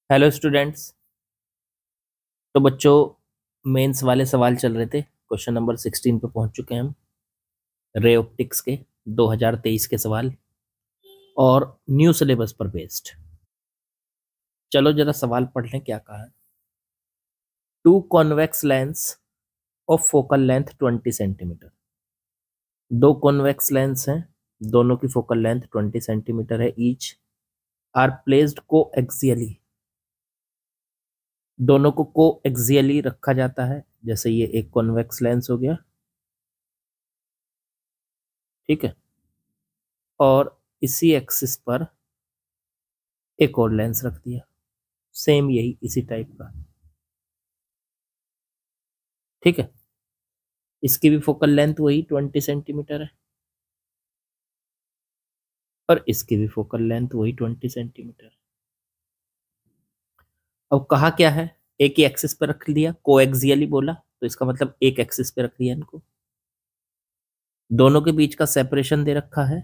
Hello students. तो बच्चों, mains वाले सवाल चल रहे थे। क्वेश्चन नंबर 16 पे पहुंच चुके हैं हम। रे ऑप्टिक्स के 2023 के सवाल और न्यू सिलेबस पर बेस्ड। चलो जरा सवाल पढ़ लें क्या कहा है। Two convex lens of focal length 20 centimetre. दो कॉन्वेक्स लेंस हैं, दोनों की फोकल लेंथ 20 सेंटीमीटर है each. Are placed coaxially. दोनों को एक्सियली रखा जाता है। जैसे ये एक कॉन्वेक्स लेंस हो गया, ठीक है, और इसी एक्सिस पर एक और लेंस रख दिया, सेम यही इसी टाइप का, ठीक है। इसकी भी फोकल लेंथ वही 20 सेंटीमीटर है और इसकी भी फोकल लेंथ वही 20 सेंटीमीटर है। अब कहा क्या है, एक ही एक्सिस पे रख लिया, कोएक्सियली बोला तो इसका मतलब एक एक्सिस पे रख लिया इनको। दोनों के बीच का सेपरेशन दे रखा है,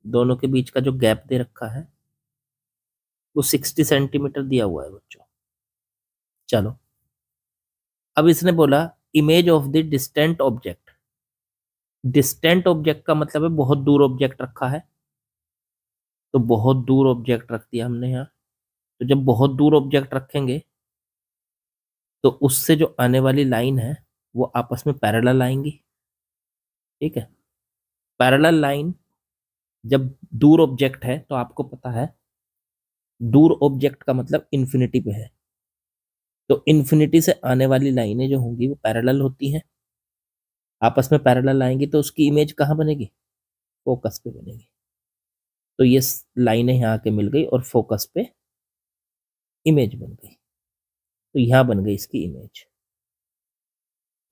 दोनों के बीच का जो गैप दे रखा है वो 60 सेंटीमीटर दिया हुआ है बच्चों। चलो, अब इसने बोला image of the distant object. Distant object का मतलब है बहुत दूर ऑब्जेक्ट रखा है, तो बहुत दूर ऑब्जेक्ट रख दिया हमने यहाँ। तो जब बहुत दूर ऑब्जेक्ट रखेंगे तो उससे जो आने वाली लाइन है वो आपस में पैरेलल आएंगी, ठीक है। पैरेलल लाइन जब दूर ऑब्जेक्ट है तो आपको पता है दूर ऑब्जेक्ट का मतलब इन्फिनिटी पे है, तो इन्फिनिटी से आने वाली लाइनें जो होंगी वो पैरेलल होती हैं, आपस में पैरेलल आएंगी, तो उसकी इमेज कहाँ बनेगी, फोकस पे बनेगी। तो ये लाइनें यहाँ आके मिल गई और फोकस पे इमेज बन गई, तो यहाँ बन गई इसकी इमेज,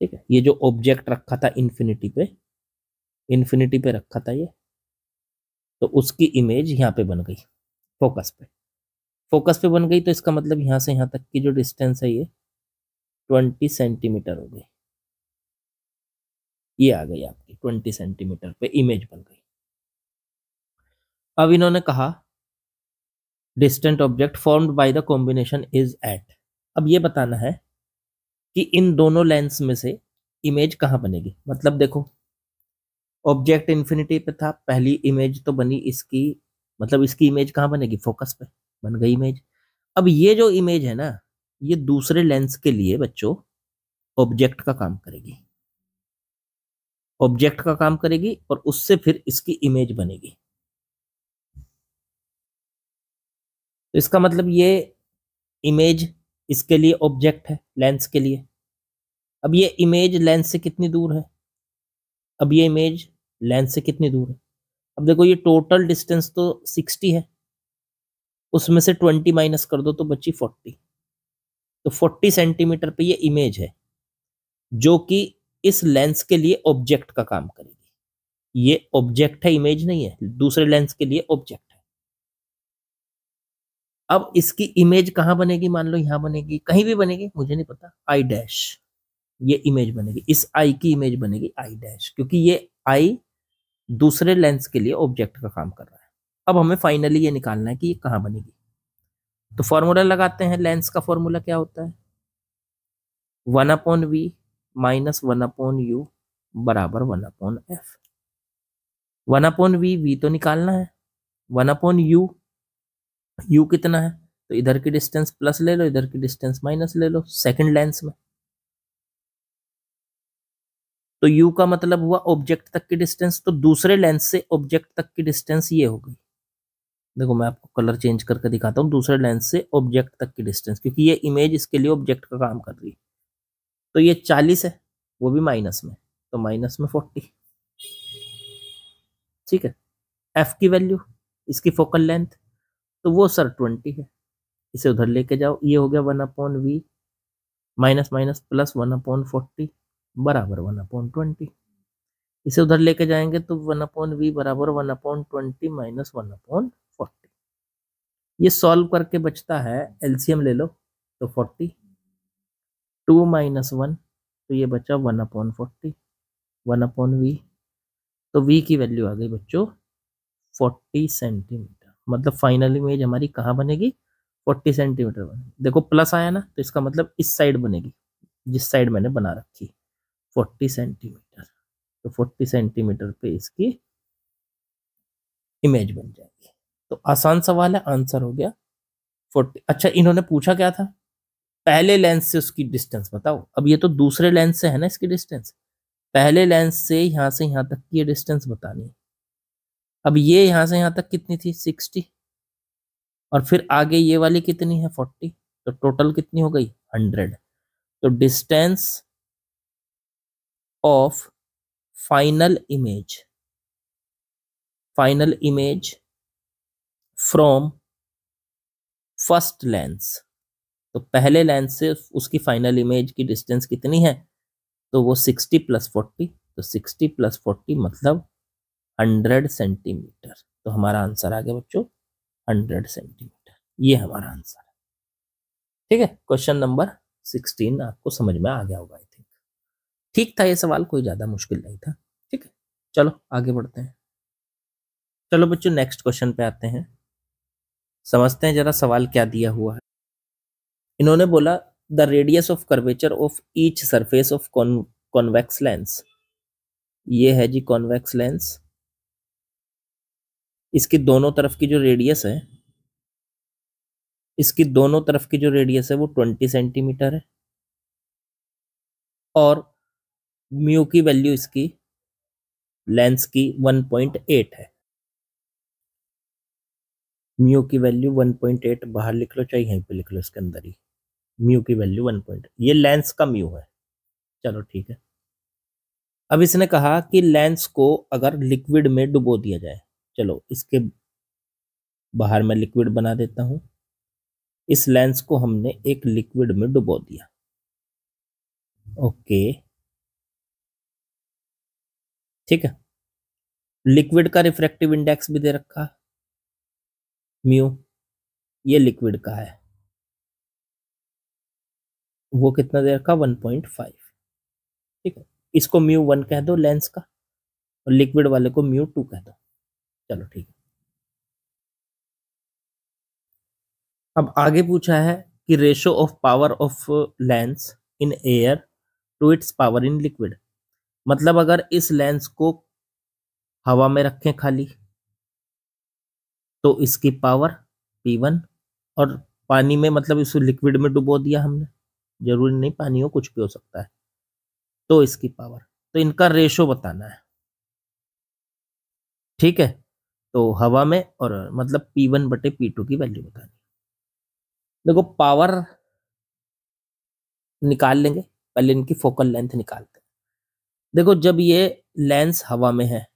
ठीक है। ये जो ऑब्जेक्ट रखा था इन्फिनिटी पे रखा था ये, तो उसकी इमेज यहाँ पे बन गई फोकस पे। फोकस पे बन गई तो इसका मतलब यहाँ से यहाँ तक की जो डिस्टेंस है ये 20 सेंटीमीटर हो गई। ये आ गई आपकी 20 सेंटीमीटर पे इमेज बन गई। अब इन्होंने कहा distant object formed by the combination is at. अब ये बताना है कि इन दोनों लेंस में से इमेज कहाँ बनेगी। मतलब देखो, ऑब्जेक्ट इन्फिनिटी पे था, पहली इमेज तो बनी इसकी, मतलब इसकी इमेज कहाँ बनेगी, फोकस पे बन गई इमेज। अब ये जो इमेज है ना, ये दूसरे लेंस के लिए बच्चों ऑब्जेक्ट का काम करेगी, ऑब्जेक्ट का काम करेगी और उससे फिर इसकी इमेज बनेगी। तो इसका मतलब ये इमेज इसके लिए ऑब्जेक्ट है, लेंस के लिए। अब ये इमेज लेंस से कितनी दूर है, अब ये इमेज लेंस से कितनी दूर है। अब देखो ये टोटल डिस्टेंस तो 60 है, उसमें से 20 माइनस कर दो तो बची 40। तो 40 सेंटीमीटर पे ये इमेज है जो कि इस लेंस के लिए ऑब्जेक्ट का काम करेगी। ये ऑब्जेक्ट है, इमेज नहीं है, दूसरे लेंस के लिए ऑब्जेक्ट है। अब इसकी इमेज कहाँ बनेगी, मान लो यहाँ बनेगी, कहीं भी बनेगी मुझे नहीं पता, आई डैश। ये इमेज बनेगी, इस आई की इमेज बनेगी आई डैश, क्योंकि ये आई दूसरे लेंस के लिए ऑब्जेक्ट का काम कर रहा है। अब हमें फाइनली ये निकालना है कि ये कहाँ बनेगी। तो फॉर्मूला लगाते हैं, लेंस का फॉर्मूला क्या होता है, 1/v माइनस 1/u बराबर 1/f। 1/v, v तो निकालना है, 1/u, u कितना है, तो इधर की डिस्टेंस प्लस ले लो, इधर की डिस्टेंस माइनस ले लो सेकंड लेंस में। तो u का मतलब हुआ ऑब्जेक्ट तक की डिस्टेंस, तो दूसरे लेंस से ऑब्जेक्ट तक की डिस्टेंस ये हो गई। देखो मैं आपको कलर चेंज करके दिखाता हूँ, दूसरे लेंस से ऑब्जेक्ट तक की डिस्टेंस, क्योंकि ये इमेज इसके लिए ऑब्जेक्ट का काम कर रही है। तो ये 40 है, वो भी माइनस में, तो माइनस में 40, ठीक है। एफ की वैल्यू, इसकी फोकल लेंथ, तो वो सर 20 है, इसे उधर लेके जाओ, ये हो गया 1/v माइनस माइनस प्लस 1/40 बराबर 1/20। इसे उधर लेके जाएंगे तो 1/v बराबर 1/20 माइनस 1/40। ये सॉल्व करके बचता है, एलसीएम ले लो तो 40, 2 माइनस 1, तो ये बचा 1/40, 1/v। तो v की वैल्यू आ गई बच्चों 40 सेंटीमीटर। मतलब फाइनल इमेज हमारी कहाँ बनेगी, 40 सेंटीमीटर बनेगी। देखो प्लस आया ना, तो इसका मतलब इस साइड बनेगी, जिस साइड मैंने बना रखी 40 सेंटीमीटर। तो 40 सेंटीमीटर पे इसकी इमेज बन जाएगी। तो आसान सवाल है, आंसर हो गया 40। अच्छा, इन्होंने पूछा क्या था, पहले लेंस से उसकी डिस्टेंस बताओ। अब ये तो दूसरे लेंस से है ना इसकी डिस्टेंस, पहले लेंस से यहां तक की ये डिस्टेंस बतानी है। अब ये यहां से यहां तक कितनी थी 60, और फिर आगे ये वाली कितनी है 40, तो टोटल कितनी हो गई 100। तो distance of final image from first lens, तो पहले लेंस से उसकी फाइनल इमेज की डिस्टेंस कितनी है, तो वो 60 + 40, तो 60 + 40 मतलब 100 सेंटीमीटर। तो हमारा आंसर आ गया बच्चों 100 सेंटीमीटर, ये हमारा आंसर है। ठीक है, क्वेश्चन नंबर 16 आपको समझ में आ गया होगा आई थिंक। ठीक था ये सवाल, कोई ज्यादा मुश्किल नहीं था। ठीक है, चलो आगे बढ़ते हैं। चलो बच्चों नेक्स्ट क्वेश्चन पे आते हैं, समझते हैं जरा सवाल क्या दिया हुआ है। इन्होंने बोला the radius of curvature of each surface of convex lens. ये है जी कॉन्वेक्स लेंस, इसकी दोनों तरफ की जो रेडियस है, इसकी दोनों तरफ की जो रेडियस है वो 20 सेंटीमीटर है, और म्यू की वैल्यू इसकी लेंस की 1.8 है। म्यू की वैल्यू 1.8 बाहर लिख लो चाहे यहीं पे लिख लो, इसके अंदर ही म्यू की वैल्यू 1. ये लेंस का म्यू है। चलो ठीक है, अब इसने कहा कि लेंस को अगर लिक्विड में डुबो दिया जाए, चलो इसके बाहर मैं लिक्विड बना देता हूं। इस लेंस को हमने एक लिक्विड में डुबो दिया, ओके ठीक है। लिक्विड का रिफ्रैक्टिव इंडेक्स भी दे रखा म्यू, ये लिक्विड का है, वो कितना दे रखा 1.5। ठीक है, इसको म्यू 1 कह दो लेंस का, और लिक्विड वाले को म्यू 2 कह दो। चलो ठीक है, अब आगे पूछा है कि ratio of power of lens in air to its power in liquid. मतलब अगर इस लेंस को हवा में रखें खाली, तो इसकी पावर P1, और पानी में मतलब इस लिक्विड में डुबो दिया हमने, जरूरी नहीं पानी हो, कुछ भी हो सकता है, तो इसकी पावर, तो इनका रेशो बताना है। ठीक है, तो हवा में, और मतलब P1/P2 की वैल्यू बतानी। देखो पावर निकाल लेंगे, पहले इनकी फोकल लेंथ निकालते हैं। देखो जब ये लेंस हवा में है,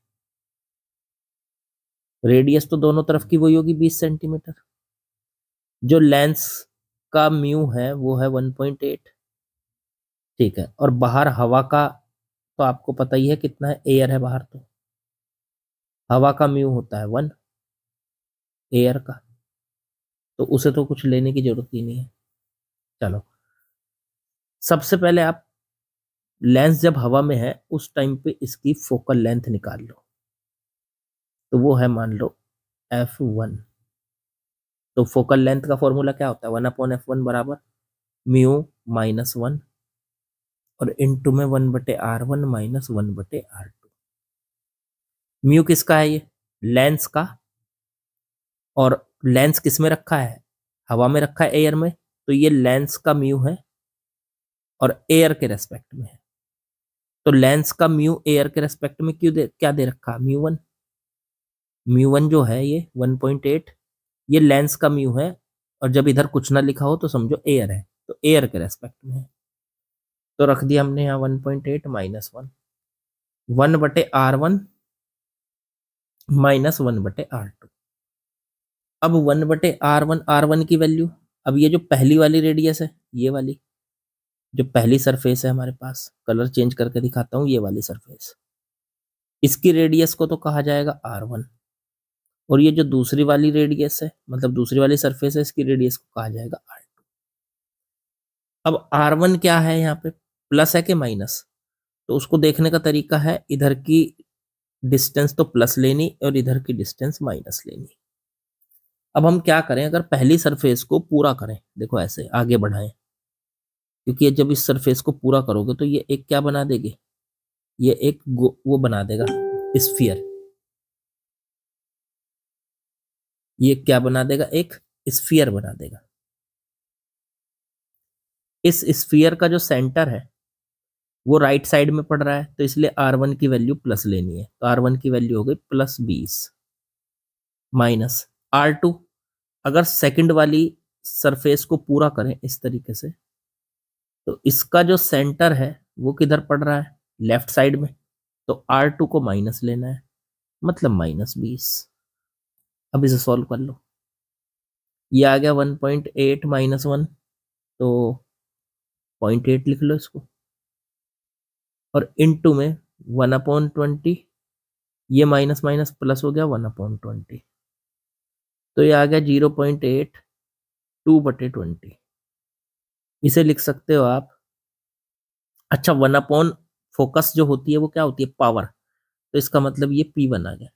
रेडियस तो दोनों तरफ की वही होगी 20 सेंटीमीटर। जो लेंस का म्यू है वो है 1.8। ठीक है, और बाहर हवा का तो आपको पता ही है कितना है, एयर है बाहर, तो हवा का म्यू होता है 1, एयर का, तो उसे तो कुछ लेने की जरूरत ही नहीं है। चलो सबसे पहले आप लेंस जब हवा में है उस टाइम पे इसकी फोकल लेंथ निकाल लो, तो वो है मान लो f1। तो फोकल लेंथ का फॉर्मूला क्या होता है, 1/f1 बराबर म्यू-1, और इनटू में 1/r1 माइनस 1/r2। म्यू किसका है, ये लेंस का, और लेंस किस में रखा है, हवा में रखा है, एयर में, तो ये लेंस का म्यू है और एयर के रेस्पेक्ट में है। तो लेंस का म्यू एयर के रेस्पेक्ट में क्या दे रखा, म्यू वन जो है ये 1.8, ये लेंस का म्यू है, और जब इधर कुछ ना लिखा हो तो समझो एयर है, तो एयर के रेस्पेक्ट में है, तो रख दिया हमने यहाँ 1.8 माइनस 1/r1 माइनस 1/r2। अब 1/r1, r1 की वैल्यू, अब ये जो पहली वाली रेडियस है, ये वाली जो पहली सरफेस है हमारे पास, कलर चेंज करके दिखाता हूँ, ये वाली सरफेस, इसकी रेडियस को तो कहा जाएगा r1, और ये जो दूसरी वाली रेडियस है, मतलब दूसरी वाली सरफेस है, इसकी रेडियस को कहा जाएगा r2। अब r1 क्या है, यहाँ पे प्लस है कि माइनस, तो उसको देखने का तरीका है, इधर की डिस्टेंस तो प्लस लेनी और इधर की डिस्टेंस माइनस लेनी। अब हम क्या करें, अगर पहली सरफेस को पूरा करें, देखो ऐसे आगे बढ़ाएं, क्योंकि ये जब इस सरफेस को पूरा करोगे तो ये एक क्या बना देगी, ये एक वो बना देगा स्फीयर। ये क्या बना देगा, एक स्फीयर बना देगा। इस स्फीयर का जो सेंटर है वो राइट साइड में पड़ रहा है, तो इसलिए R1 की वैल्यू प्लस लेनी है, तो R1 की वैल्यू हो गई +20 माइनस R2। अगर सेकंड वाली सरफेस को पूरा करें इस तरीके से, तो इसका जो सेंटर है वो किधर पड़ रहा है, लेफ्ट साइड में, तो R2 को माइनस लेना है, मतलब -20। अब इसे सॉल्व कर लो, ये आ गया 1.8 -1, तो 0.8 लिख लो इसको, और इनटू में 1/20, ये माइनस माइनस प्लस हो गया 1/20, तो ये आ गया 0.8 2/20। इसे लिख सकते हो आप, अच्छा 1/फोकस जो होती है वो क्या होती है, पावर, तो इसका मतलब ये P1 आ गया,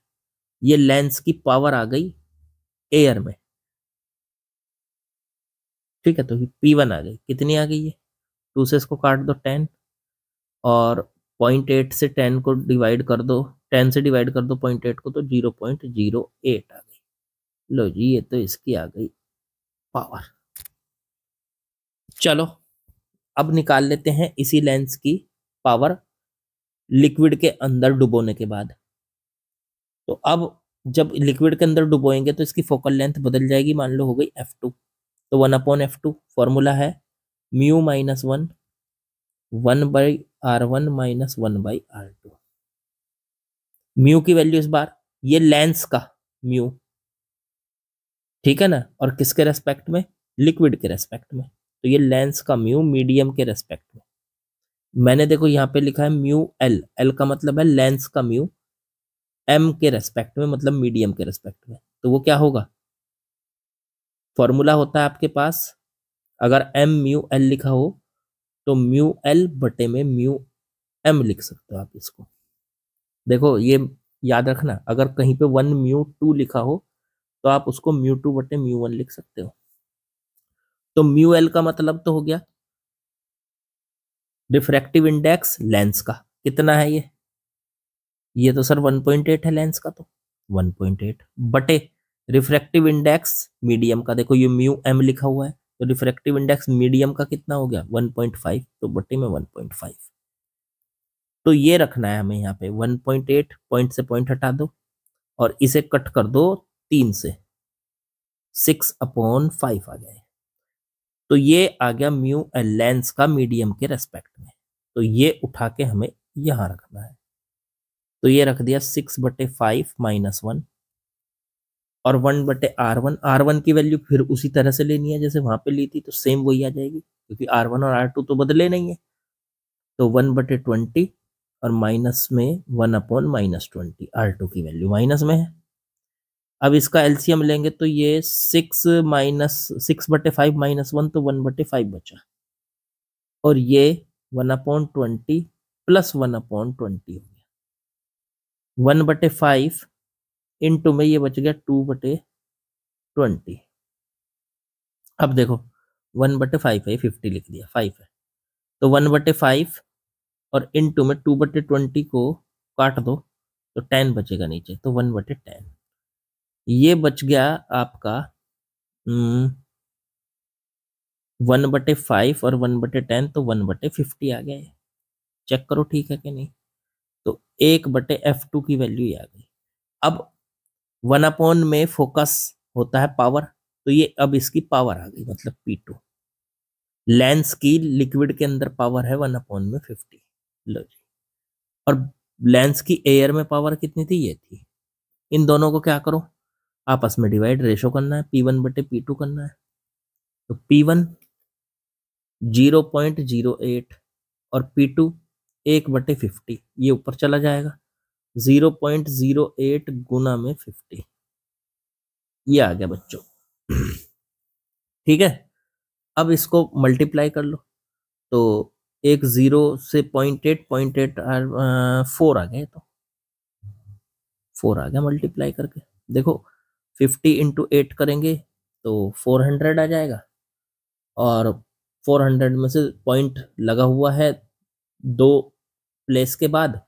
ये लेंस की पावर आ गई एयर में, ठीक है, तो P1 आ गई, कितनी आ गई है, 2 से इसको काट दो 10, और 0.8 से 10 को डिवाइड कर दो, 10 से डिवाइड कर दो 0.8 को, तो 0.08 आ गई। लो जी, ये तो इसकी आ गई पावर। चलो अब निकाल लेते हैं इसी लेंस की पावर लिक्विड के अंदर डुबोने के बाद। तो अब जब लिक्विड के अंदर डुबोएंगे तो इसकी फोकल लेंथ बदल जाएगी, मान लो हो गई f2, तो 1/f2 फॉर्मूला है μ-1 1/r1 -1/r2। म्यू की वैल्यू इस बार, ये लेंस का म्यू, ठीक है ना, और किसके रेस्पेक्ट में, लिक्विड के रेस्पेक्ट में, तो ये लेंस का म्यू मीडियम के रेस्पेक्ट में। मैंने देखो यहाँ पे लिखा है μl, एल का मतलब है लेंस का म्यू, एम के रेस्पेक्ट में मतलब मीडियम के रेस्पेक्ट में, तो वो क्या होगा, फॉर्मूला होता है आपके पास, अगर m μl लिखा हो तो μl/μm लिख सकते हो आप इसको। देखो ये याद रखना, अगर कहीं पे 1 μ2 लिखा हो तो आप उसको μ2/μ1 लिख सकते हो। तो μl का मतलब तो हो गया रिफ्रैक्टिव इंडेक्स लेंस का, कितना है ये तो सर 1.8 है लेंस का, तो 1.8 बटे रिफ्रैक्टिव इंडेक्स मीडियम का, देखो ये μm लिखा हुआ है, तो रिफ्रैक्टिव इंडेक्स मीडियम का कितना हो गया 1.5, तो बटे में 1.5। तो ये रखना है हमें यहाँ पे 1.8, पॉइंट से पॉइंट हटा दो और इसे कट कर दो 3 से, 6/5 आ गया, तो ये आ गया म्यू लेंस का मीडियम के रेस्पेक्ट में, तो ये उठा के हमें यहां रखना है, तो ये रख दिया 6/5 -1 और 1/r1। R1 की वैल्यू फिर उसी तरह से लेनी है जैसे वहां पे ली थी, तो सेम वही आ जाएगी, क्योंकि R1 और R2 तो बदले नहीं है, तो 1/20 और माइनस में 1/-20, R2 की वैल्यू माइनस में है। अब इसका एलसीएम लेंगे तो ये 6/5 -1, तो 1/5 बचा, और ये 1/20 प्लस 1/20 हो गया, 1/5 इंटू में ये बच गया 2/20। अब देखो 1/5 है, 50 लिख दिया, 5 है, तो 1/5 और इंटू में 2/20 को काट दो तो 10 बचेगा नीचे, तो 1/10, ये बच गया आपका 1/5 और 1/10, तो 1/50 आ गया है। चेक करो ठीक है कि नहीं, तो 1/f2 की वैल्यू ही आ गई। अब 1/, में फोकस होता है पावर, तो ये अब इसकी पावर आ गई, मतलब P2। लेंस की लिक्विड के अंदर पावर है 1/50, लो जी, और लेंस की एयर में पावर कितनी थी, ये थी। इन दोनों को क्या करो, आपस में डिवाइड, रेशो करना है, P1/P2 करना है, तो P1 0.08 और P2 1/50, ये ऊपर चला जाएगा, 0.08 गुना में 50, ये आ गया बच्चों। ठीक है, अब इसको मल्टीप्लाई कर लो, तो एक 0 से 0.8, 0.8 4 आ गए, तो 4 आ गया मल्टीप्लाई करके, देखो 50 इंटू 8 करेंगे तो 400 आ जाएगा, और 400 में से पॉइंट लगा हुआ है 2 प्लेस के बाद,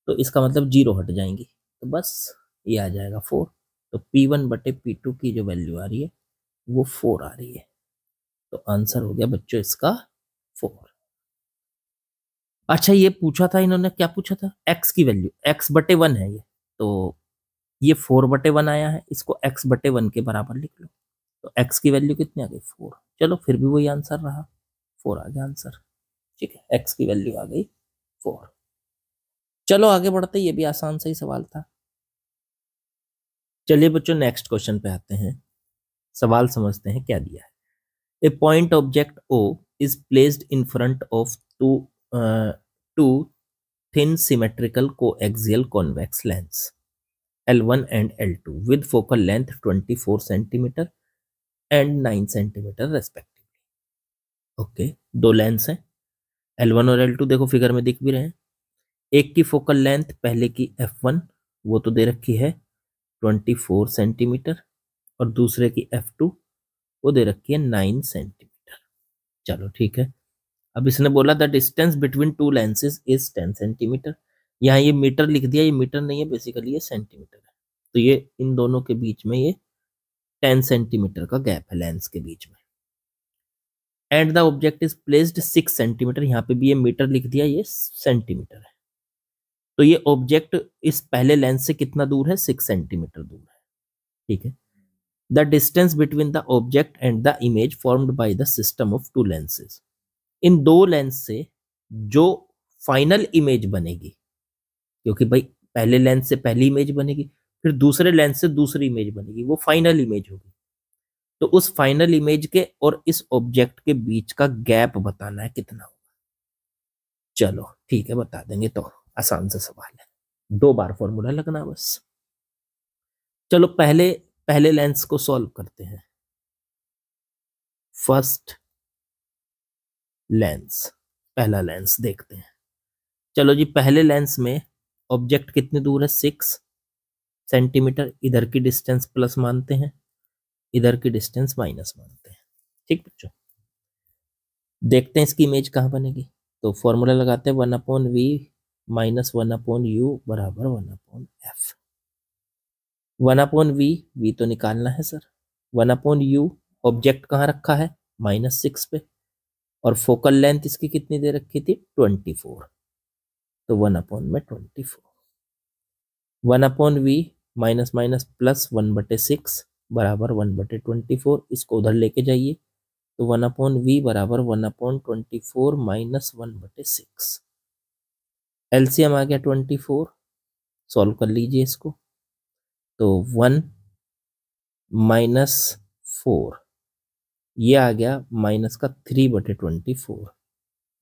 तो इसका मतलब 0 हट जाएंगी, तो बस ये आ जाएगा 4। तो P1/P2 की जो वैल्यू आ रही है वो 4 आ रही है। तो आंसर हो गया बच्चों इसका 4। अच्छा, ये पूछा था इन्होंने, क्या पूछा था, x की वैल्यू, x/1 है ये, तो ये 4/1 आया है, इसको x/1 के बराबर लिख लो। तो x की वैल्यू कितनी आ गई, 4। चलो फिर भी वही आंसर रहा, 4 आ गया आंसर। ठीक है, x की वैल्यू आ गई 4। चलो आगे बढ़ते, ये भी आसान सा ही सवाल था। चलिए बच्चों नेक्स्ट क्वेश्चन पे आते हैं, सवाल समझते हैं क्या दिया है। A point object O is placed in front of two thin symmetrical coaxial convex lens L1 and L2 with focal length 24 centimeter and 9 centimeter respectively. Okay, दो लेंस हैं L1 और L2, देखो फिगर में दिख भी रहे हैं। एक की फोकल लेंथ पहले की F1 वो तो दे रखी है 24 सेंटीमीटर, और दूसरे की F2 वो दे रखी है 9 सेंटीमीटर। चलो ठीक है, अब इसने बोला the distance between two lenses is 10 centimetre. यहाँ ये मीटर लिख दिया, ये मीटर नहीं है बेसिकली, ये सेंटीमीटर है। तो ये इन दोनों के बीच में ये 10 सेंटीमीटर का गैप है लेंस के बीच में। And the object is placed 6 centimetre, यहाँ पे भी ये मीटर लिख दिया, ये सेंटीमीटर है। तो ये ऑब्जेक्ट इस पहले लेंस से कितना दूर है, 6 सेंटीमीटर दूर है। ठीक है, the distance between the object and the image formed by the system of two lenses. इन दो लेंस से जो फाइनल इमेज बनेगी, क्योंकि भाई पहले लेंस से पहली इमेज बनेगी, फिर दूसरे लेंस से दूसरी इमेज बनेगी, वो फाइनल इमेज होगी। तो उस फाइनल इमेज के और इस ऑब्जेक्ट के बीच का गैप बताना है कितना होगा। चलो ठीक है, बता देंगे, तो आसान सा सवाल है, 2 बार फॉर्मूला लगना बस। चलो पहले पहले लेंस को सॉल्व करते हैं। फर्स्ट लेंस, पहला लेंस देखते हैं। चलो जी, पहले लेंस में ऑब्जेक्ट कितनी दूर है, 6 सेंटीमीटर। इधर की डिस्टेंस प्लस मानते हैं, इधर की डिस्टेंस माइनस मानते हैं। ठीक बच्चों, देखते हैं इसकी इमेज कहाँ बनेगी। तो फॉर्मूला लगाते हैं 1/v माइनस 1/u बराबर 1/f। 1/v, v तो निकालना है सर। 1/u, ऑब्जेक्ट कहाँ रखा है, -6 पे, और फोकल लेंथ इसकी कितनी दे रखी थी, 24। तो 1/24। 1/v माइनस माइनस प्लस 1/6 बराबर 1/24। इसको उधर लेके जाइए, तो 1/v बराबर 1/24 माइनस 1/6। एलसीएम आ गया 24, सॉल्व कर लीजिए इसको। तो 1 माइनस 4, ये आ गया माइनस का 3/24।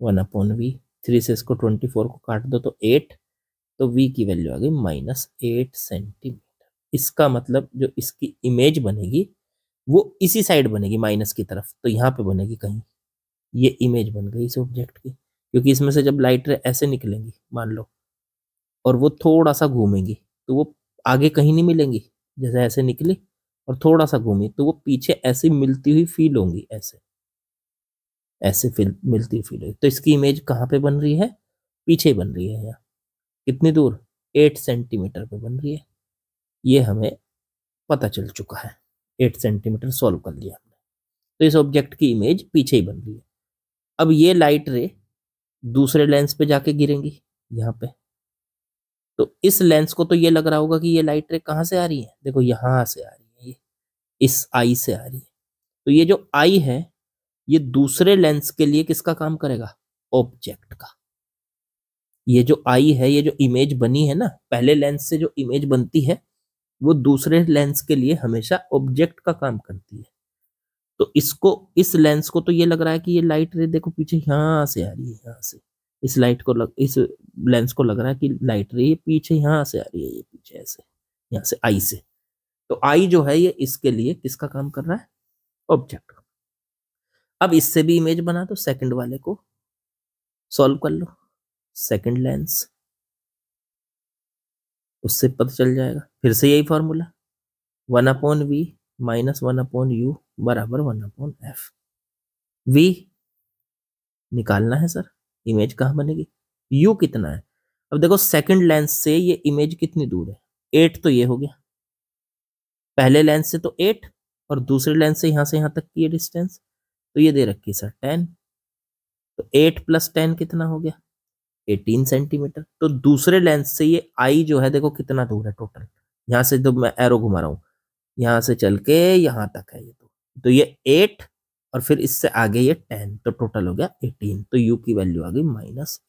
1/v, 3 से इसको 24 को काट दो तो 8, तो v की वैल्यू आ गई -8 सेंटीमीटर। इसका मतलब जो इसकी इमेज बनेगी वो इसी साइड बनेगी, माइनस की तरफ, तो यहाँ पे बनेगी कहीं। ये इमेज बन गई इस ऑब्जेक्ट की, क्योंकि इसमें से जब लाइट रे ऐसे निकलेंगी मान लो, और वो थोड़ा सा घूमेंगी, तो वो आगे कहीं नहीं मिलेंगी। जैसे ऐसे निकली और थोड़ा सा घूमी, तो वो पीछे ऐसे मिलती हुई फील होंगी, ऐसे ऐसे फील मिलती हुई फील होगी। तो इसकी इमेज कहाँ पे बन रही है, पीछे बन रही है। यहाँ कितनी दूर, 8 सेंटीमीटर पे बन रही है। ये हमें पता चल चुका है, 8 सेंटीमीटर सॉल्व कर लिया हमने। तो इस ऑब्जेक्ट की इमेज पीछे ही बन रही है। अब ये लाइट रे दूसरे लेंस पे जाके गिरेंगी यहाँ पे, तो इस लेंस को तो ये लग रहा होगा कि ये लाइट रे कहाँ से आ रही है, देखो यहाँ से आ रही है, ये इस आई से आ रही है। तो ये जो आई है ये दूसरे लेंस के लिए किसका काम करेगा, ऑब्जेक्ट का। ये जो आई है, ये जो इमेज बनी है ना, पहले लेंस से जो इमेज बनती है वो दूसरे लेंस के लिए हमेशा ऑब्जेक्ट का काम करती है। तो इसको, इस लेंस को तो ये लग रहा है कि ये लाइट रे देखो पीछे यहाँ से आ रही है, यहाँ से इस लाइट को इस लेंस को लग रहा है कि लाइट रे ये पीछे यहाँ से आ रही है, ये पीछे ऐसे यहाँ से आई से। तो आई जो है ये इसके लिए किसका काम कर रहा है, ऑब्जेक्ट का। अब इससे भी इमेज बना दो, सेकंड वाले को सॉल्व कर लो, सेकंड लेंस, उससे पता चल जाएगा। फिर से यही फॉर्मूला, 1/v माइनस 1/u बराबर 1/f। v निकालना है सर, इमेज कहाँ बनेगी, u कितना है। अब देखो सेकंड लेंस से ये इमेज कितनी दूर है, 8 तो ये हो गया, पहले लेंस से तो 8 और दूसरे लेंस से यहाँ तक की ये डिस्टेंस, तो ये दे रखी है सर 10, तो 8 + 10 कितना हो गया 18 सेंटीमीटर। तो दूसरे लेंस से ये आई जो है देखो कितना दूर है टोटल, यहाँ से तो मैं एरो घुमा रहा हूँ, यहाँ से चल के यहाँ तक है ये, तो ये 8 और फिर इससे आगे ये 10, तो टोटल हो गया 18। तो u की वैल्यू आ गई -18,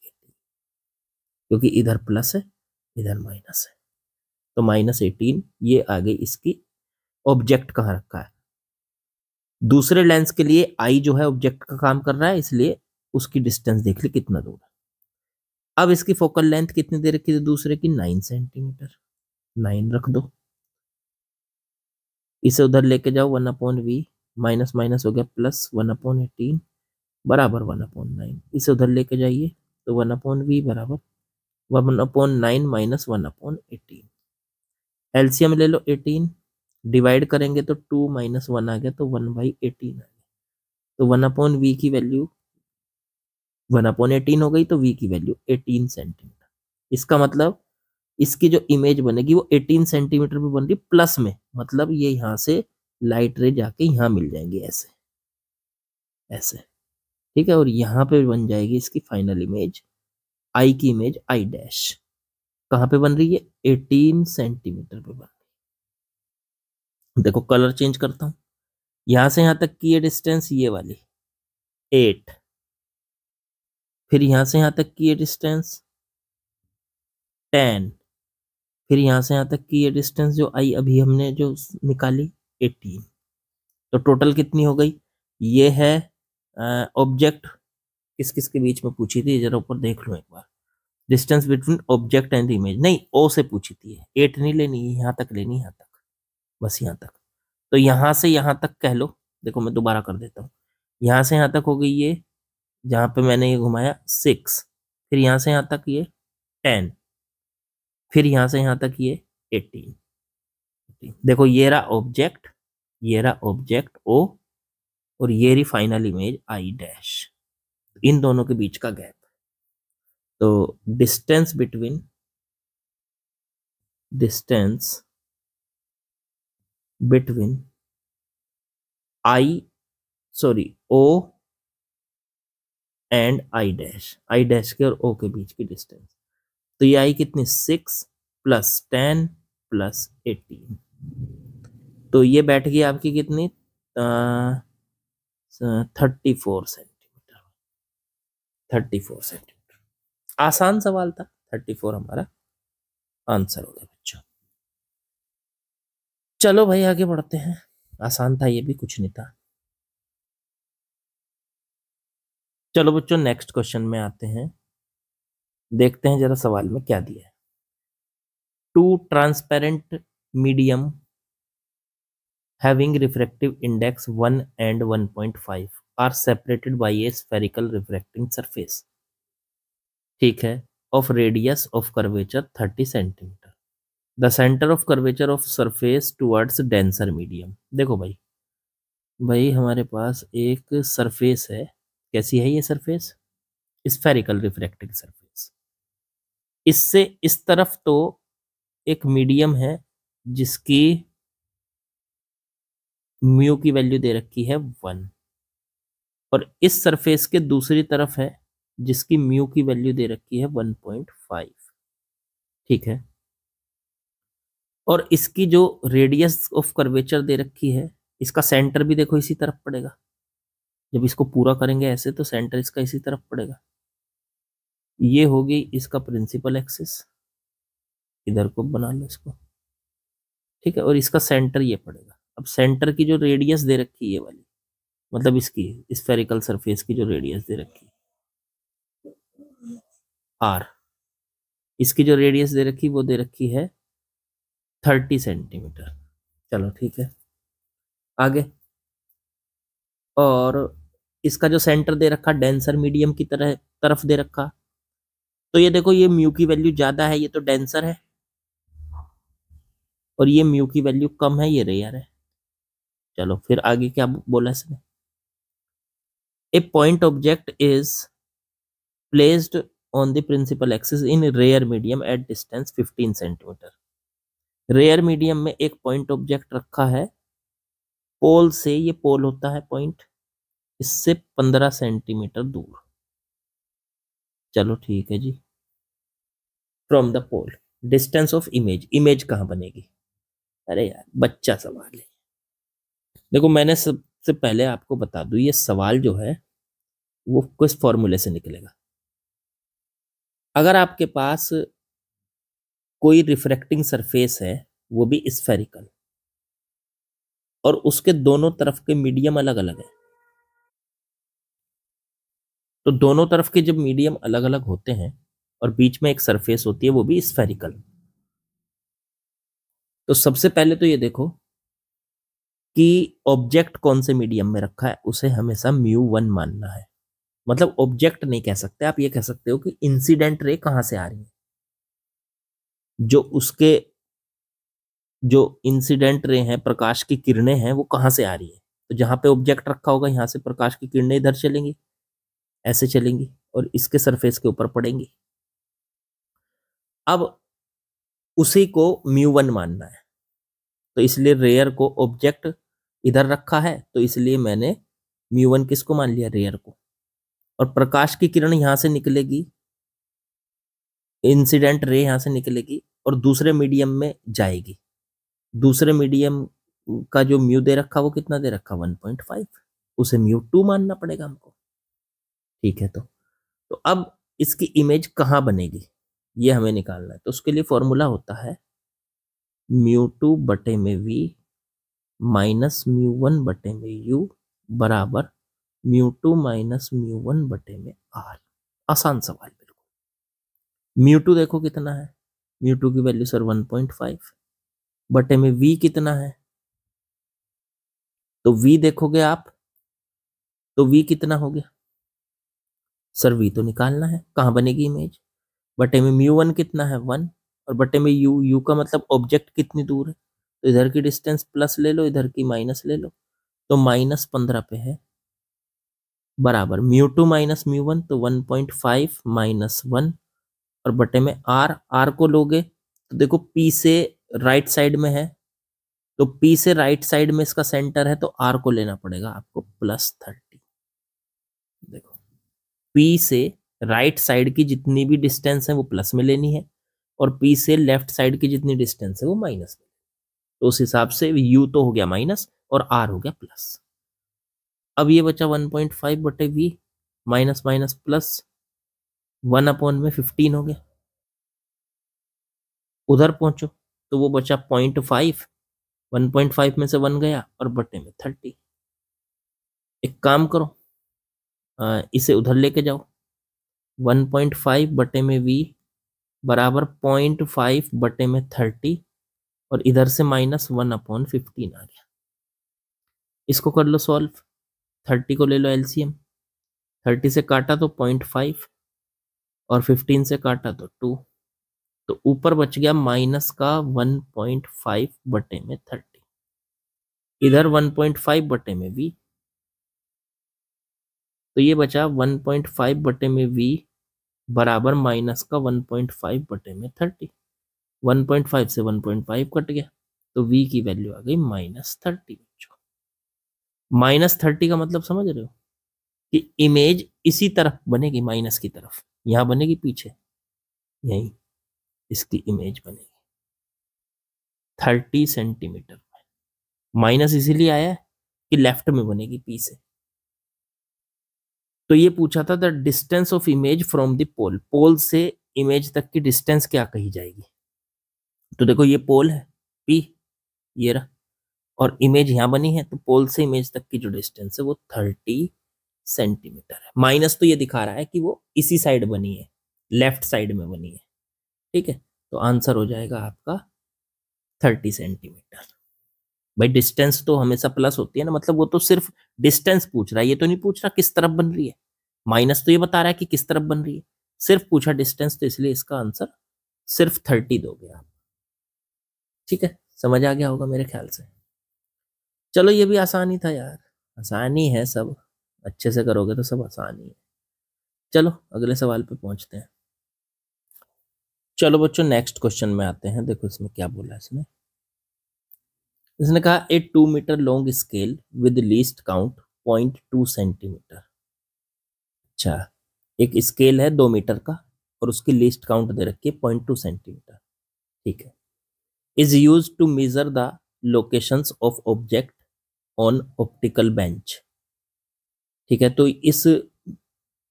क्योंकि इधर प्लस है इधर माइनस है, तो -18 ये आ गई इसकी। ऑब्जेक्ट कहाँ रखा है, दूसरे लेंस के लिए आई जो है ऑब्जेक्ट का काम कर रहा है, इसलिए उसकी डिस्टेंस देख ली कितना दूर है। अब इसकी फोकल लेंथ कितनी दे रखी थी दूसरे की, 9 सेंटीमीटर, 9 रख दो, इसे उधर लेके जाओ 1/v माइनस माइनस हो गया प्लस 1/18 बराबर 1/9, इसे उधर लेके जाइए तो 1/v बराबर 1/9 माइनस 1/18। एलसीएम ले लो 18, डिवाइड करेंगे तो 2 - 1 आ गया, तो 1/18 आ गया, तो 1/v की वैल्यू 1/18 हो गई, तो v की वैल्यू 18 सेंटीमीटर। इसका मतलब इसकी जो इमेज बनेगी वो 18 सेंटीमीटर पे बन रही प्लस में, मतलब ये यहाँ से लाइट रे जाके यहाँ मिल जाएंगे ऐसे ऐसे, ठीक है, और यहाँ पे बन जाएगी इसकी फाइनल इमेज, आई की इमेज आई डैश कहाँ पे बन रही है 18 सेंटीमीटर पे बन रही है। देखो कलर चेंज करता हूँ, यहाँ से यहाँ तक की ये डिस्टेंस ये वाली 8, फिर यहाँ से यहाँ तक की ये डिस्टेंस 10, फिर यहाँ से यहाँ तक की ये डिस्टेंस जो आई अभी हमने जो निकाली 18, तो टोटल कितनी हो गई। ये है ऑब्जेक्ट किस किस के बीच में पूछी थी, जरा ऊपर देख लो एक बार, distance between object and image, नहीं ओ से पूछी थी, 8 नहीं लेनी, यहाँ तक लेनी, यहाँ तक, बस यहाँ तक, तो यहाँ से यहाँ तक कह लो। देखो मैं दोबारा कर देता हूँ, यहाँ से यहाँ तक हो गई ये, जहाँ पे मैंने ये घुमाया 6, फिर यहाँ से यहाँ तक ये 10, फिर यहाँ से यहाँ तक ये 18। देखो ये रहा ऑब्जेक्ट, ये रहा ऑब्जेक्ट ओ, और ये रही फाइनल इमेज आई डैश, इन दोनों के बीच का गैप, तो distance between O and I dash के और ओ के बीच की डिस्टेंस, तो ये आई कितनी 6 + 10 + 18, तो ये बैठ गई आपकी कितनी 34 सेंटीमीटर, 34 सेंटीमीटर। आसान सवाल था, 34 हमारा आंसर हो गया बच्चों। चलो भाई आगे बढ़ते हैं, आसान था ये भी, कुछ नहीं था। चलो बच्चों नेक्स्ट क्वेश्चन में आते हैं, देखते हैं जरा सवाल में क्या दिया है। 2 transparent medium having refractive index 1 and 1.5 are separated by a spherical refracting surface, ठीक है, of radius of curvature 30 centimeter, the center of curvature of surface towards denser medium। देखो भाई हमारे पास एक सरफेस है, कैसी है ये सरफेस, स्फेरिकल रिफ्रैक्टिंग सरफेस, इससे इस तरफ तो एक मीडियम है जिसकी म्यू की वैल्यू दे रखी है 1, और इस सरफेस के दूसरी तरफ है जिसकी म्यू की वैल्यू दे रखी है 1.5, ठीक है, और इसकी जो रेडियस ऑफ कर्वेचर दे रखी है, इसका सेंटर भी देखो इसी तरफ पड़ेगा, जब इसको पूरा करेंगे ऐसे तो सेंटर इसका इसी तरफ पड़ेगा, ये होगी इसका प्रिंसिपल एक्सिस, इधर को बना लो इसको, ठीक है, और इसका सेंटर ये पड़ेगा। अब सेंटर की जो रेडियस दे रखी है ये वाली, मतलब इसकी स्फेरिकल सरफेस की जो रेडियस दे रखी है आर, इसकी जो रेडियस दे रखी वो दे रखी है 30 सेंटीमीटर। चलो ठीक है आगे, और इसका जो सेंटर दे रखा डेंसर मीडियम की तरफ दे रखा, तो ये देखो ये म्यू की वैल्यू ज्यादा है, ये तो डेंसर है, और ये म्यू की वैल्यू कम है, ये रेयर है। चलो फिर आगे क्या बोला इसने, a point object is placed on the principal axis in rare medium at distance 15 centimeter. Rare medium में एक पॉइंट ऑब्जेक्ट रखा है, पोल से, ये पोल होता है पॉइंट, इससे 15 सेंटीमीटर दूर। चलो ठीक है जी। From the pole distance of image, image कहाँ बनेगी? अरे यार बच्चा सवाल है। देखो मैंने सबसे पहले आपको बता दूं, ये सवाल जो है वो किस फॉर्मूले से निकलेगा। अगर आपके पास कोई रिफ्रैक्टिंग सरफेस है, वो भी स्फेरिकल, और उसके दोनों तरफ के मीडियम अलग अलग है, तो दोनों तरफ के जब मीडियम अलग अलग होते हैं और बीच में एक सरफेस होती है वो भी स्फेरिकल, तो सबसे पहले तो ये देखो कि ऑब्जेक्ट कौन से मीडियम में रखा है, उसे हमेशा μ1 मानना है। मतलब ऑब्जेक्ट नहीं कह सकते आप, ये कह सकते हो कि इंसिडेंट रे कहां से आ रही है, जो उसके जो इंसिडेंट रे हैं, प्रकाश की किरणें हैं, वो कहां से आ रही है। तो जहां पे ऑब्जेक्ट रखा होगा यहां से प्रकाश की किरणें इधर चलेंगी, ऐसे चलेंगी और इसके सरफेस के ऊपर पड़ेंगी। अब उसी को μ1 मानना है, तो इसलिए रेयर को ऑब्जेक्ट इधर रखा है, तो इसलिए मैंने μ1 किसको मान लिया, रेयर को। और प्रकाश की किरण यहां से निकलेगी, इंसिडेंट रे यहां से निकलेगी और दूसरे मीडियम में जाएगी। दूसरे मीडियम का जो म्यू दे रखा वो कितना दे रखा, 1.5, उसे μ2 मानना पड़ेगा हमको। ठीक है, तो अब इसकी इमेज कहाँ बनेगी ये हमें निकालना है। तो उसके लिए फॉर्मूला होता है μ2 बटे में v माइनस μ1 बटे में u बराबर μ2 माइनस μ1 बटे में r। आसान सवाल बिल्कुल। μ2 देखो कितना है, μ2 की वैल्यू सर 1.5 बटे में v कितना है, तो v देखोगे आप तो v कितना हो गया सर, v तो निकालना है, कहाँ बनेगी इमेज, बटे में μ1 कितना है 1 और बटे में u का मतलब ऑब्जेक्ट कितनी दूर है, तो इधर की डिस्टेंस प्लस ले लो, इधर की माइनस ले लो, तो -15 पे है, बराबर μ2 माइनस μ1, तो 1.5 माइनस 1 और बटे में r को लोगे तो देखो p से राइट साइड में है, तो p से राइट साइड में इसका सेंटर है, तो r को लेना पड़ेगा आपको +30। देखो p से राइट साइड की जितनी भी डिस्टेंस है वो प्लस में लेनी है और p से लेफ्ट साइड की जितनी डिस्टेंस है वो माइनस में, तो उस हिसाब से u तो हो गया माइनस और r हो गया प्लस। अब ये बचा 1.5 बटे v, माइनस माइनस प्लस, 1/15 हो गया। उधर पहुंचो तो वो बचा 0.5, 1.5 में से 1 गया और बटे में 30। एक काम करो, इसे उधर लेके जाओ, 1.5 बटे में v बराबर 0.5 बटे में 30 और इधर से -1/15 आ गया। इसको कर लो सॉल्व, 30 को ले लो एलसीएम, 30 से काटा तो 0.5 और 15 से काटा तो 2, तो ऊपर बच गया माइनस का 1.5 बटे में 30, इधर 1.5 बटे में v, तो ये बचा 1.5 बटे में v बराबर माइनस का 1.5 बटे में 30। 1.5 से 1.5 कट गया तो v की वैल्यू आ गई -30। -30 का मतलब समझ रहे हो कि इमेज इसी तरफ बनेगी, माइनस की तरफ, यहां बनेगी पीछे, यही इसकी इमेज बनेगी 30 सेंटीमीटर में। माइनस इसीलिए आया है कि लेफ्ट में बनेगी पी से। तो ये पूछा था the distance of image from the pole, pole से इमेज तक की डिस्टेंस क्या कही जाएगी। तो देखो ये पोल है पी, ये रहा, और इमेज यहां बनी है, तो पोल से इमेज तक की जो डिस्टेंस है वो 30 सेंटीमीटर है। माइनस तो ये दिखा रहा है कि वो इसी साइड बनी है, लेफ्ट साइड में बनी है। ठीक है, तो आंसर हो जाएगा आपका 30 सेंटीमीटर। भाई डिस्टेंस तो हमेशा प्लस होती है ना, मतलब वो तो सिर्फ डिस्टेंस पूछ रहा है, ये तो नहीं पूछ रहा किस तरफ बन रही है। माइनस तो ये बता रहा है कि किस तरफ बन रही है, सिर्फ पूछा डिस्टेंस, तो इसलिए इसका आंसर सिर्फ 30 दोगे आप। ठीक है, समझ आ गया होगा मेरे ख्याल से। चलो ये भी आसानी था यार, आसानी है सब, अच्छे से करोगे तो सब आसानी है। चलो अगले सवाल पे पहुंचते हैं। चलो बच्चों नेक्स्ट क्वेश्चन में आते हैं। देखो इसमें क्या बोला है इसने। इसने कहा a 2 metre long scale with least count 0.2 centimetre. अच्छा, एक स्केल है 2 मीटर का और उसकी लीस्ट काउंट दे रखी है 0.2 सेंटीमीटर। ठीक है। Is used to measure the locations of object on optical bench. ठीक है, तो इस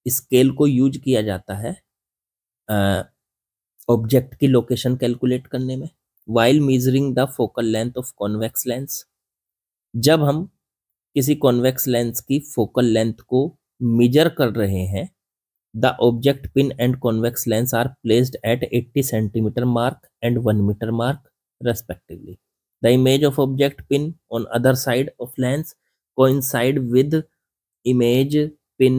स्केल को यूज किया जाता है ऑब्जेक्ट की लोकेशन कैलकुलेट करने में। While measuring the focal length of convex lens, जब हम किसी कॉन्वेक्स लेंस की फोकल लेंथ को मेजर कर रहे हैं, the object pin and convex lens are placed at 80 centimetre mark and 1 metre mark respectively. The image of object pin on other side of lens coincide with image pin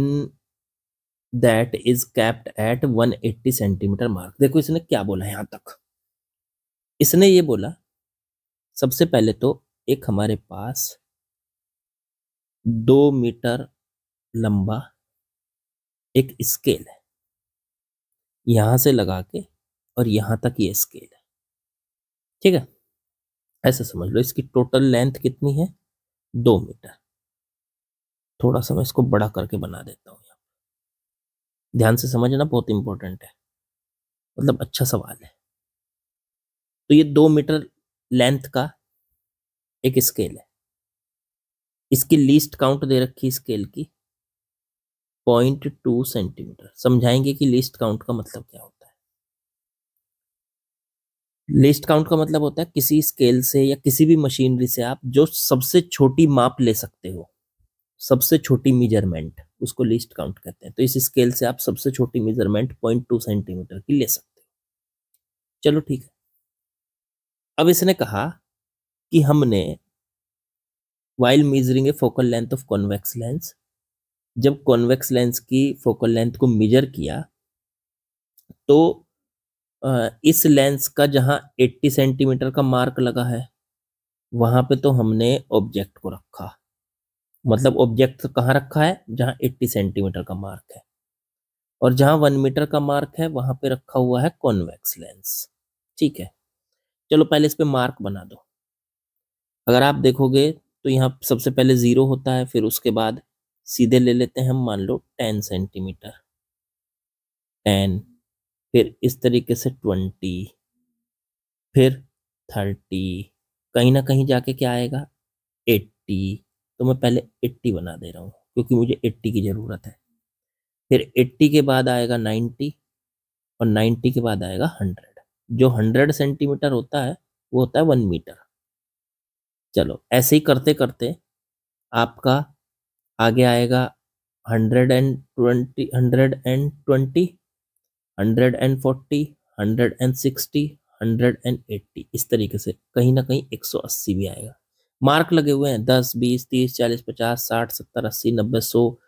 that is capped at 180 centimetre mark. देखो इसने क्या बोला यहां तक। इसने ये बोला सबसे पहले तो एक हमारे पास 2 मीटर लंबा एक स्केल है, यहां से लगा के और यहां तक ये स्केल है। ठीक है, ऐसे समझ लो इसकी टोटल लेंथ कितनी है, 2 मीटर। थोड़ा सा मैं इसको बड़ा करके बना देता हूँ, ध्यान से समझना, बहुत इंपॉर्टेंट है, मतलब अच्छा सवाल है। तो ये 2 मीटर लेंथ का एक स्केल है, इसकी लीस्ट काउंट दे रखी स्केल की 0.2 सेंटीमीटर। समझाएंगे कि लीस्ट काउंट का मतलब क्या होता है। लीस्ट काउंट का मतलब होता है किसी स्केल से या किसी भी मशीनरी से आप जो सबसे छोटी माप ले सकते हो, सबसे छोटी मेजरमेंट, उसको लीस्ट काउंट कहते हैं। तो इस स्केल से आप सबसे छोटी मेजरमेंट 0.2 सेंटीमीटर की ले सकते हो। चलो ठीक है। अब इसने कहा कि हमने while measuring A focal length of convex lens, जब कॉन्वेक्स लेंस की फोकल लेंथ को मेजर किया तो इस लेंस का जहां 80 सेंटीमीटर का मार्क लगा है वहां पे तो हमने ऑब्जेक्ट को रखा, मतलब ऑब्जेक्ट कहाँ रखा है, जहां 80 सेंटीमीटर का मार्क है, और जहां 1 मीटर का मार्क है वहां पे रखा हुआ है कॉन्वेक्स लेंस। ठीक है, चलो पहले इस पे मार्क बना दो। अगर आप देखोगे तो यहाँ सबसे पहले 0 होता है, फिर उसके बाद सीधे ले लेते हैं हम, मान लो 10 सेंटीमीटर, 10, फिर इस तरीके से 20, फिर 30, कहीं ना कहीं जाके क्या आएगा 80। तो मैं पहले 80 बना दे रहा हूँ क्योंकि मुझे 80 की जरूरत है। फिर 80 के बाद आएगा 90 और 90 के बाद आएगा 100। जो 100 सेंटीमीटर होता है वो होता है 1 मीटर। चलो ऐसे ही करते करते आपका आगे आएगा 120, 120, 140, 160, 180, इस तरीके से कहीं ना कहीं 180 भी आएगा। मार्क लगे हुए हैं 10, 20, 30, 40, 50, 60, 70, 80, 90, 100,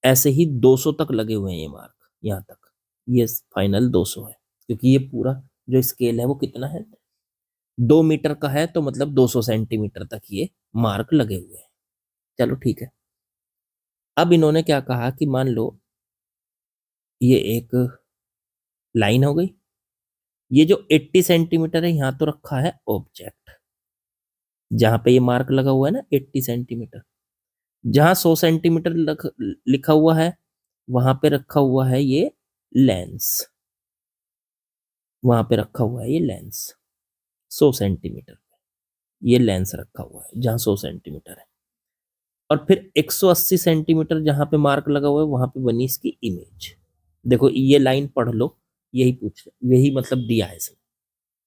ऐसे ही 200 तक लगे हुए हैं ये मार्क, यहाँ तक ये फाइनल 200 है, क्योंकि ये पूरा जो स्केल है वो कितना है, 2 मीटर का है, तो मतलब 200 सेंटीमीटर तक ये मार्क लगे हुए हैं। चलो ठीक है। अब इन्होंने क्या कहा कि मान लो ये एक लाइन हो गई, ये जो 80 सेंटीमीटर है यहां तो रखा है ऑब्जेक्ट, जहां पे ये मार्क लगा हुआ है ना 80 सेंटीमीटर, जहां 100 सेंटीमीटर लिखा हुआ है वहां पे रखा हुआ है ये लेंस, वहां पे रखा हुआ है ये लेंस 100 सेंटीमीटर, ये लेंस रखा हुआ है जहां 100 सेंटीमीटर है। और फिर 180 सेंटीमीटर जहां पे मार्क लगा हुआ है वहां पे बनी इसकी इमेज। देखो ये लाइन पढ़ लो, यही पूछ, यही मतलब दिया है इसमें।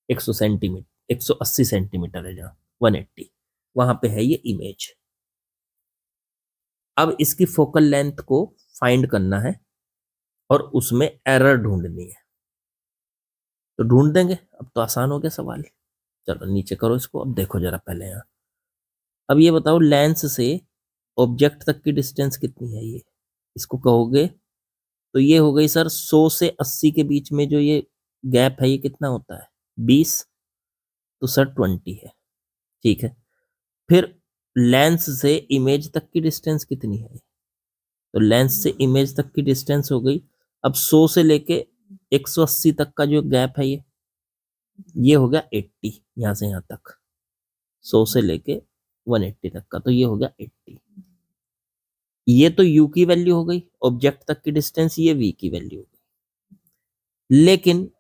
100 सेंटीमीटर, 180 सेंटीमीटर है जहां 180, वहां पे है ये इमेज। अब इसकी फोकल लेंथ को फाइंड करना है और उसमें एरर ढूंढनी है, तो ढूंढ देंगे। अब तो आसान हो गया सवाल। चलो नीचे करो इसको। अब देखो जरा पहले यहाँ, अब ये बताओ लेंस से ऑब्जेक्ट तक की डिस्टेंस कितनी है, ये इसको कहोगे तो ये हो गई सर 100 से 80 के बीच में जो ये गैप है ये कितना होता है 20, तो सर 20 है। ठीक है, फिर लेंस से इमेज तक की डिस्टेंस कितनी है? तो लेंस से इमेज तक की डिस्टेंस हो गई, अब 100 से लेके 180 तक का जो गैप है ये हो गया 80, यहां से यहां तक 100 से लेके 180 तक का, तो ये हो गया 80। ये तो u की वैल्यू हो गई, ऑब्जेक्ट तक की डिस्टेंस, ये v की वैल्यू हो गई। लेकिन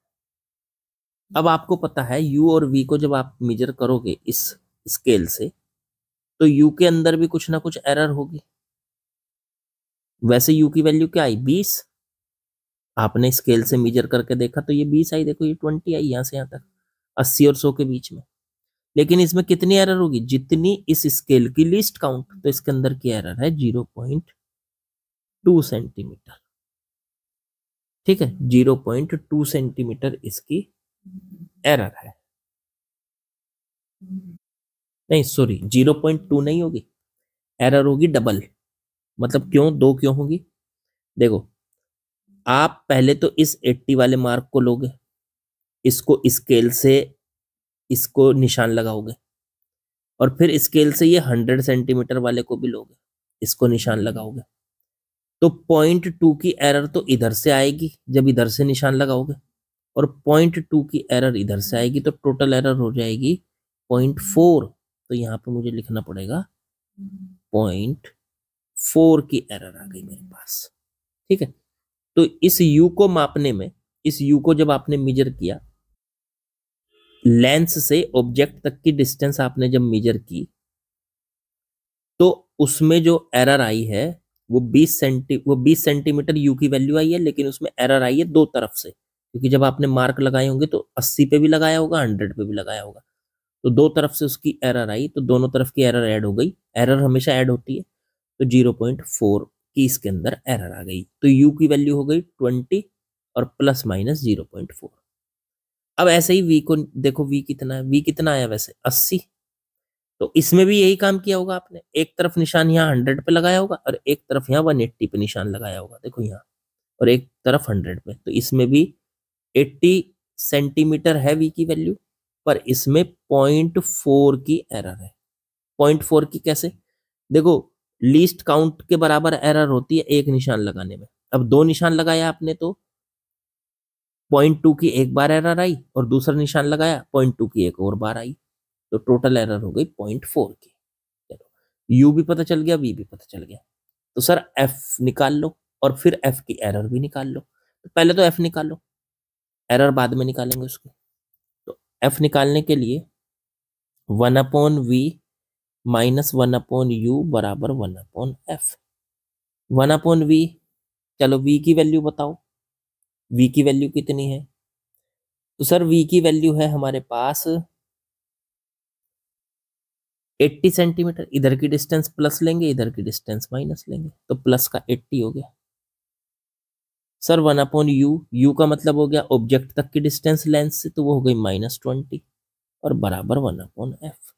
अब आपको पता है u और v को जब आप मेजर करोगे इस स्केल से, तो u के अंदर भी कुछ ना कुछ एरर होगी। वैसे u की वैल्यू क्या आई? 20। आपने स्केल से मेजर करके देखा तो ये 20 आई, देखो ये 20 आई यहां से यहां तक, 80 और 100 के बीच में। लेकिन इसमें कितनी एरर होगी? जितनी इस स्केल की लीस्ट काउंट, तो इसके अंदर की एरर है 0.2 सेंटीमीटर। ठीक है, 0.2 सेंटीमीटर इसकी एरर है। नहीं सॉरी, 0.2 नहीं होगी, एरर होगी डबल। मतलब क्यों? दो क्यों होगी? देखो, आप पहले तो इस 80 वाले मार्क को लोगे, इसको स्केल से इसको निशान लगाओगे, और फिर स्केल से ये 100 सेंटीमीटर वाले को भी लोगे, इसको निशान लगाओगे। तो 0.2 की एरर तो इधर से आएगी जब इधर से निशान लगाओगे, और 0.2 की एरर इधर से आएगी, तो टोटल एरर हो जाएगी 0.4। तो यहाँ पे मुझे लिखना पड़ेगा 0.4 की एरर आ गई मेरे पास। ठीक है, तो इस u को मापने में, इस u को जब आपने मेजर किया, लेंस से ऑब्जेक्ट तक की डिस्टेंस आपने जब मेजर की, तो उसमें जो एरर आई है वो 20 सेंटीमीटर यू की वैल्यू आई है, लेकिन उसमें एरर आई है दो तरफ से, क्योंकि जब आपने मार्क लगाए होंगे तो 80 पे भी लगाया होगा, 100 पे भी लगाया होगा, तो दो तरफ से उसकी एरर आई, तो दोनों तरफ की एरर ऐड हो गई। एरर हमेशा ऐड होती है, तो 0.4 की इसके अंदर एरर आ गई, तो यू की वैल्यू हो गई 20 और प्लस माइनस 0.4। अब ऐसे ही वी को देखो, वी कितना है? वी कितना आया वैसे? 80। तो इसमें भी यही काम किया होगा आपने, एक तरफ निशान यहाँ 100 पे लगाया होगा और एक तरफ यहाँ 180 पे निशान लगाया होगा, देखो यहाँ, और एक तरफ 100 पे। तो इसमें भी 80 सेंटीमीटर है वी की वैल्यू, पर इसमें 0.4 की एरर है। 0.4 की कैसे? देखो, लीस्ट काउंट के बराबर एरर होती है एक निशान लगाने में। अब दो निशान लगाया आपने, तो 0.2 की एक बार एरर आई, और दूसरा निशान लगाया 0.2 की एक और बार आई, तो टोटल एरर हो गई 0.4 की। चलो, यू भी पता चल गया, वी भी पता चल गया, तो सर एफ निकाल लो, और फिर एफ की एरर भी निकाल लो। तो पहले तो एफ निकालो, एरर बाद में निकालेंगे उसकी। तो एफ निकालने के लिए 1/v माइनस 1/u बराबर 1/f। 1/v, चलो v की वैल्यू बताओ, v की वैल्यू कितनी है? तो सर v की वैल्यू है हमारे पास 80 सेंटीमीटर। इधर की डिस्टेंस प्लस लेंगे, इधर की डिस्टेंस माइनस लेंगे, तो प्लस का 80 हो गया। सर 1/u, u का मतलब हो गया ऑब्जेक्ट तक की डिस्टेंस लेंस से, तो वो हो गई -20 और बराबर 1/f।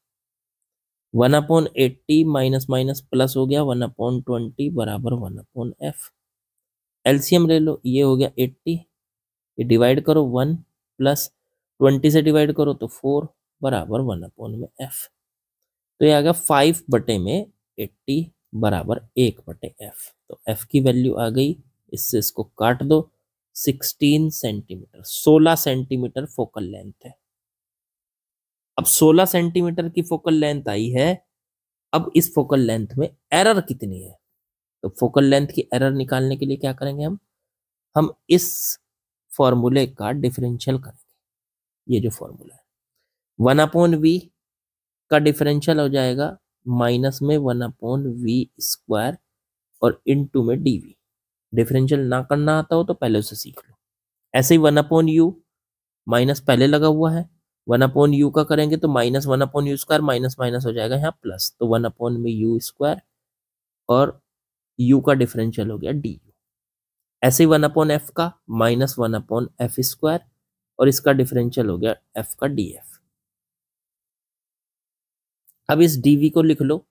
1/80 माइनस माइनस प्लस हो गया 1/20 बराबर 1/f। एलसीएम ले लो, ये हो गया 80, ये डिवाइड करो 1 प्लस 20 से डिवाइड करो तो 4 बराबर 1/f। तो ये आ गया 5/80 बराबर 1/f। तो f की वैल्यू आ गई, इससे इसको काट दो, 16 सेंटीमीटर, 16 सेंटीमीटर फोकल लेंथ है। अब 16 सेंटीमीटर की फोकल लेंथ आई है, अब इस फोकल लेंथ में एरर कितनी है? तो फोकल लेंथ की एरर निकालने के लिए क्या करेंगे हम इस फॉर्मूले का डिफरेंशियल करेंगे। ये जो फॉर्मूला है 1/v का डिफरेंशियल हो जाएगा माइनस में 1/v² और इनटू में dv। डिफरेंशियल ना करना आता हो तो पहले उसे सीख लो। ऐसे ही 1/u माइनस पहले लगा हुआ है, 1/u का करेंगे तो -1/u², माइनस माइनस हो जाएगा यहाँ प्लस, तो 1/u², और u का डिफरेंशियल हो गया du। ऐसे ही 1/f का -1/f², और इसका डिफरेंशियल हो गया f का df। अब इस dv को लिख लो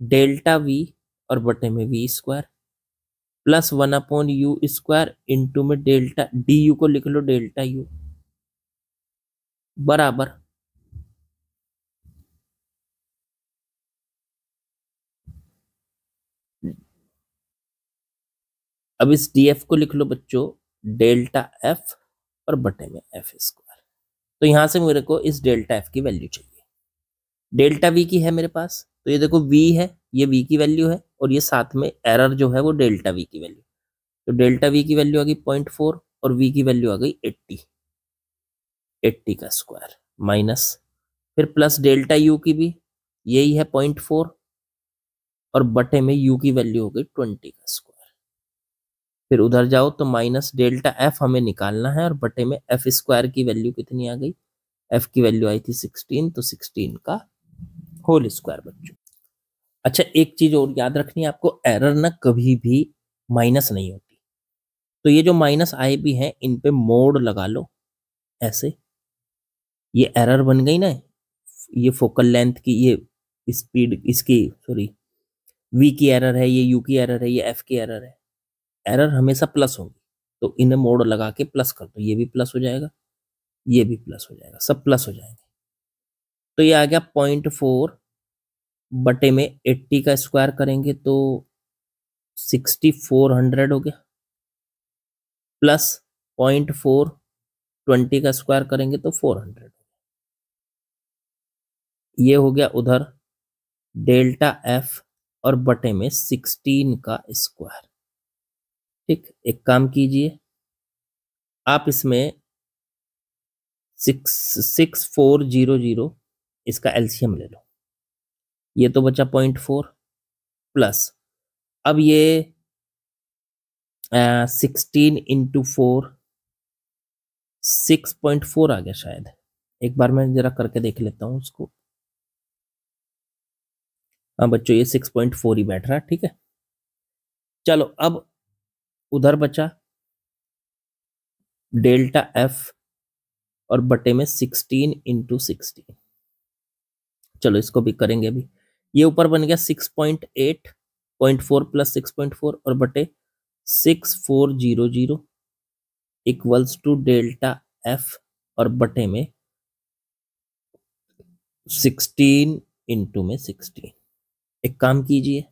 डेल्टा v और बटे में v² प्लस 1/u² इंटू में डेल्टा du को लिख लो डेल्टा u बराबर अब इस df को लिख लो बच्चों डेल्टा f और बटे में f स्क्वायर। तो यहां से मेरे को इस डेल्टा f की वैल्यू चाहिए। डेल्टा v की है मेरे पास, तो ये देखो v है, ये v की वैल्यू है, और ये साथ में एरर जो है वो डेल्टा v की वैल्यू। तो डेल्टा v की वैल्यू आ गई 0.4 और v की वैल्यू आ गई 80 का स्क्वायर माइनस, फिर प्लस डेल्टा u की भी यही है 0.4 और बटे में u की वैल्यू हो गई 20 का स्क्वायर। फिर उधर जाओ तो माइनस डेल्टा f हमें निकालना है और बटे में f स्क्वायर की वैल्यू कितनी आ गई, f की वैल्यू आई थी 16, तो 16 का होल स्क्वायर बच्चों। अच्छा एक चीज और याद रखनी है आपको, एरर ना कभी भी माइनस नहीं होती। तो ये जो माइनस आए भी हैं इन पे मोड लगा लो ऐसे, ये एरर बन गई ना, ये फोकल लेंथ की, ये स्पीड इसकी, सॉरी v की एरर है, ये u की एरर है, ये f की एरर है। एरर हमेशा प्लस होगी, तो इन्हें मोड लगा के प्लस कर दो, ये भी प्लस हो जाएगा, ये भी प्लस हो जाएगा, सब प्लस हो जाएंगे। तो ये आ गया 0.4 बटे में 80 का स्क्वायर करेंगे तो 6400 हो गया, प्लस 0.4 20 का स्क्वायर करेंगे तो 400। ये हो गया उधर डेल्टा एफ और बटे में 16 का स्क्वायर। ठीक, एक काम कीजिए आप इसमें 6400 इसका एलसीएम ले लो, ये तो बचा 0.4 प्लस, अब ये 16 इंटू 4 6.4 आ गया शायद, एक बार मैं जरा करके देख लेता हूँ उसको। हाँ बच्चों ये 6.4 ही बैठ रहा है, ठीक है। चलो अब उधर बचा डेल्टा एफ और बटे में 16 इंटू 16, चलो इसको भी करेंगे अभी। ये ऊपर बन गया 6.8, 0.4 प्लस 6.4 और बटे 6400 इक्वल्स टू डेल्टा एफ और बटे में 16 इंटू में 16। एक काम कीजिए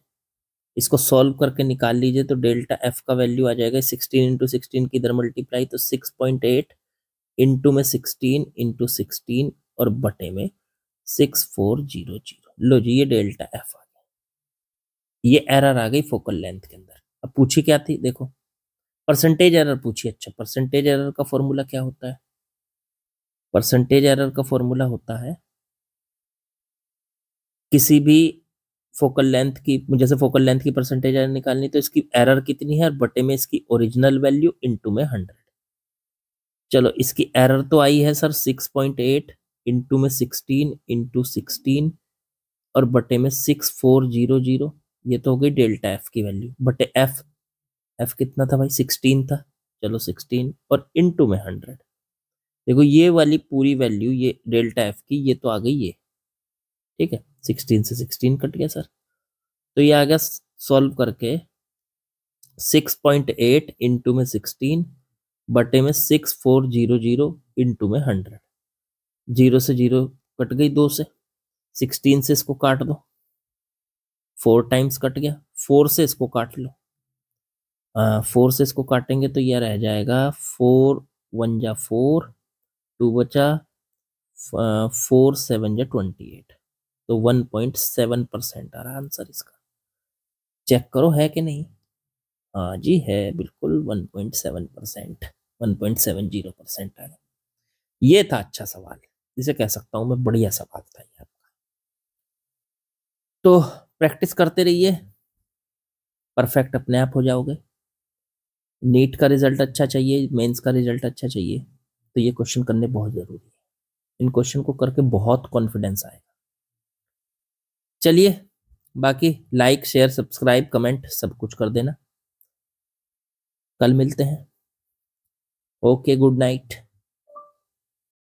इसको सॉल्व करके निकाल लीजिए, तो डेल्टा एफ का वैल्यू आ जाएगा 16 इंटू 16 की इधर मल्टीप्लाई, तो 6.8 इंटू में 16 इंटू 16 और बटे में 6400। लो जी ये डेल्टा एफ आ गया, ये एरर आ गई फोकल लेंथ के अंदर। अब पूछी क्या थी, देखो परसेंटेज एरर पूछी। अच्छा परसेंटेज एरर का फॉर्मूला क्या होता है, परसेंटेज एरर का फॉर्मूला होता है किसी भी फोकल लेंथ की, जैसे फोकल लेंथ की परसेंटेज एरर निकालनी तो इसकी एरर कितनी है और बटे में इसकी ओरिजिनल वैल्यू इंटू में 100। चलो इसकी एरर तो आई है सर 6.8 इंटू में 16 इंटू 16 और बटे में 6400, ये तो हो गई डेल्टा एफ की वैल्यू, बटे एफ, एफ कितना था भाई 16 था, चलो 16 और इंटू में 100। देखो ये वाली पूरी वैल्यू ये डेल्टा एफ की ये तो आ गई ये, ठीक है 16 से 16 कट गया सर, तो ये आ गया सॉल्व करके 6.8 इंटू में 16 बटे में 6400 इंटू में 100। जीरो से जीरो कट गई, 2 से 16 से इसको काट दो, 4 टाइम्स कट गया, 4 से इसको काट लो, 4 से इसको काटेंगे तो यह रह जाएगा 4 1 जा 4, 2 बचा 4 7 जा 28, तो 1.7% आ रहा आंसर इसका। चेक करो है कि नहीं, हाँ जी है बिल्कुल 1.7%, 1.70% आ गया। ये था अच्छा सवाल, जिसे कह सकता हूं मैं बढ़िया सवाल था ये आपका। तो प्रैक्टिस करते रहिए, परफेक्ट अपने आप हो जाओगे। नीट का रिजल्ट अच्छा चाहिए, मेंस का रिजल्ट अच्छा चाहिए, तो ये क्वेश्चन करने बहुत जरूरी है। इन क्वेश्चन को करके बहुत कॉन्फिडेंस आएगा। चलिए बाकी लाइक शेयर सब्सक्राइब कमेंट सब कुछ कर देना, कल मिलते हैं। Okay good night.